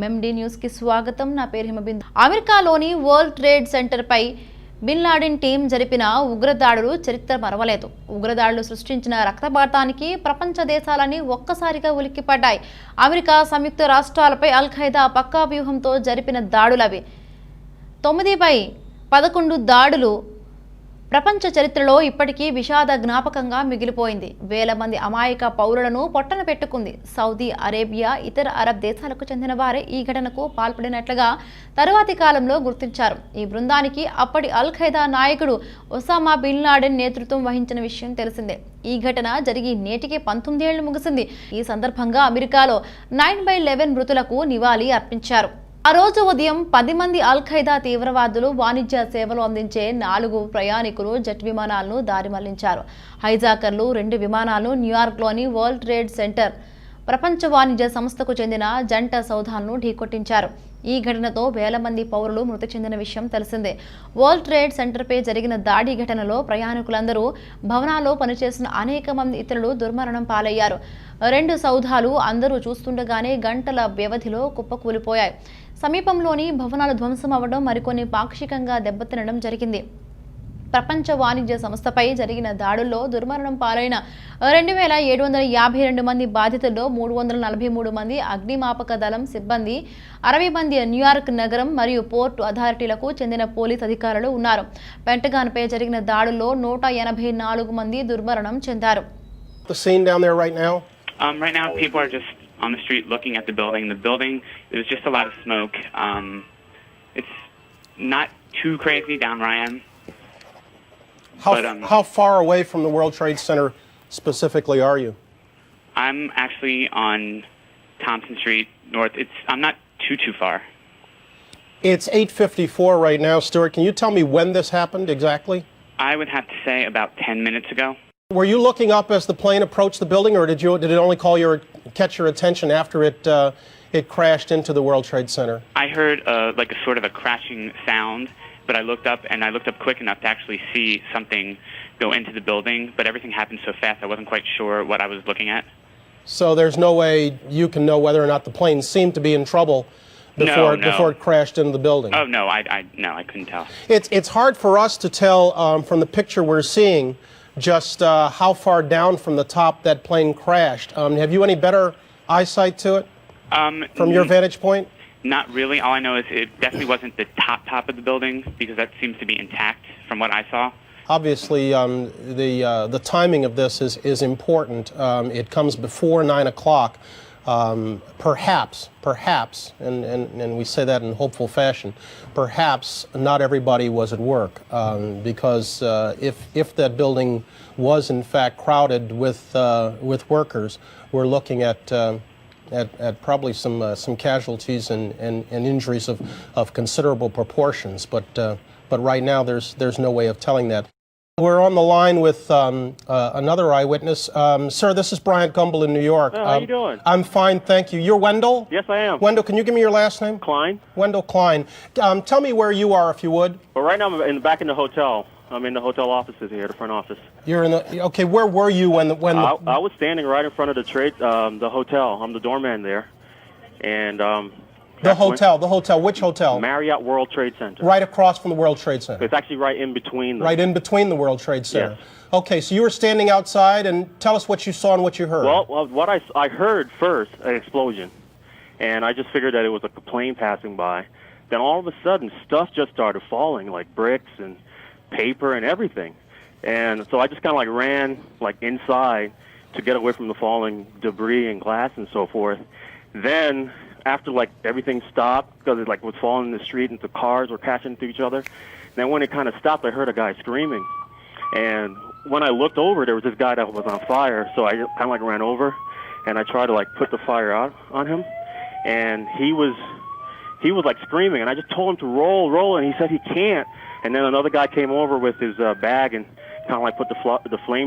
MMD news కి స్వాగతం. నా పేరు హిమబిందు. అమెరికాలోని వరల్డ్ ట్రేడ్ సెంటర్ పై బిన్ లాడెన్ టీం జరిపిన ఉగ్రదాడులు చరిత్ర మరవలేదు. ఉగ్రదాడులు సృష్టించిన రక్తపాతానికి ప్రపంచ దేశాలన్నీ ఒక్కసారిగా ఉలిక్కిపడ్డాయి. అమెరికా సంయుక్త రాష్ట్రాలపై అల్ ఖైదా పక్కా వ్యూహంతో జరిపిన దాడులవి. 9/11 దాడులు ప్రపంచ చరిత్రలో ఇప్పటికీ విషాద జ్ఞాపకంగా మిగిలిపోయింది. వేల మంది అమాయక పౌరులను పొట్టన పెట్టుకుంది. సౌదీ అరేబియా, ఇతర అరబ్ దేశాలకు చెందిన వారే ఈ ఘటనకు పాల్పడినట్లుగా తరువాతి కాలంలో గుర్తించారు. ఈ బృందానికి అప్పటి అల్ ఖైదా నాయకుడు ఒసామా బిన్ లాడెన్ నేతృత్వం వహించిన విషయం తెలిసిందే. ఈ ఘటన జరిగి నేటికి 19 ఏళ్లు ముగిసింది. ఈ సందర్భంగా అమెరికాలో 9/11 మృతులకు నివాళి అర్పించారు. ఆ రోజు ఉదయం 10 మంది అల్ ఖైదా తీవ్రవాదులు వాణిజ్య సేవలు అందించే 4 ప్రయాణికులు జెట్ విమానాలను దారి మళ్లించారు. హైజాకర్లు 2 విమానాలను న్యూయార్క్లోని వరల్డ్ ట్రేడ్ సెంటర్ ప్రపంచ వాణిజ్య సంస్థకు చెందిన జంట సౌధాలను ఢీకొట్టించారు. ఈ ఘటనతో వేల మంది పౌరులు మృతి చెందిన విషయం తెలిసిందే. వరల్డ్ ట్రేడ్ సెంటర్పై జరిగిన దాడి ఘటనలో ప్రయాణికులందరూ, భవనాల్లో పనిచేసిన అనేక మంది ఇతరులు దుర్మరణం పాలయ్యారు. 2 సౌధాలు అందరూ చూస్తుండగానే గంటల వ్యవధిలో కుప్పకూలిపోయాయి. సమీపంలోని భవనాలు ధ్వంసం అవ్వడం, మరికొన్ని పాక్షికంగా దెబ్బతినడం జరిగింది. ప్రపంచ వాణిజ్య సంస్థపై జరిగిన దాడుల్లో దుర్మరణం పాలైన 2752 మంది బాధితుల్లో 343 మంది అగ్నిమాపక దళం సిబ్బంది, 60 మంది న్యూయార్క్ నగరం మరియు పోర్టు అథారిటీలకు చెందిన పోలీస్ అధికారులు ఉన్నారు. పెంటగాన్పై జరిగిన దాడుల్లో 184 మంది దుర్మరణం చెందారు. Right now, people are just on the street looking at the building. The building, there's just a lot of smoke. It's not too crazy down where I am. How far away from the World Trade Center specifically are you? I'm actually on Thompson Street North. I'm not too far. It's 8:54 right now, Stuart. Can you tell me when this happened exactly? I would have to say about 10 minutes ago. Were you looking up as the plane approached the building, or did it only catch your attention after it crashed into the World Trade Center? I heard like a sort of a crashing sound, but I looked up quick enough to actually see something go into the building, but everything happened so fast I wasn't quite sure what I was looking at. So there's no way you can know whether or not the plane seemed to be in trouble before it crashed into the building? Oh no, I couldn't tell. It's hard for us to tell from the picture we're seeing just how far down from the top that plane crashed. Have you any better eyesight to it from your vantage point? Not really. All I know is it definitely wasn't the top of the building, because that seems to be intact from what I saw. Obviously, the timing of this is important. It comes before 9 o'clock. Perhaps, and we say that in hopeful fashion, perhaps not everybody was at work, because if that building was in fact crowded with workers, we're looking at probably some casualties and injuries of considerable proportions. But right now there's no way of telling that. We're on the line with another eyewitness. Sir, this is Bryant Gumbel in New York. How you doing? I'm fine, thank you. You're Wendell? Yes, I am. Wendell, can you give me your last name? Klein. Wendell Klein. Tell me where you are, if you would. Well, right now I'm back in the hotel. I'm in the hotel offices here, the front office. You're in the... Okay, where were you when I was standing right in front of the hotel. I'm the doorman there. And... The hotel. Which hotel? Marriott World Trade Center. Right across from the World Trade Center. It's actually right in between them. Right in between the World Trade Center. Yes. Okay, so you were standing outside, and tell us what you saw and what you heard. Well, what I heard first, an explosion. And I just figured that it was like a plane passing by. Then all of a sudden, stuff just started falling, like bricks and paper and everything. And so I just kind of like ran like inside to get away from the falling debris and glass and so forth. Then after like everything stopped, because it like was falling in the street and the cars were crashing into each other. Then when it kind of stopped, I heard a guy screaming. And when I looked over, there was this guy that was on fire. So I kind of like ran over and I tried to like put the fire out on him. And he was like screaming, and I just told him to roll, and he said he can't. And then another guy came over with his bag and kind of like put the flame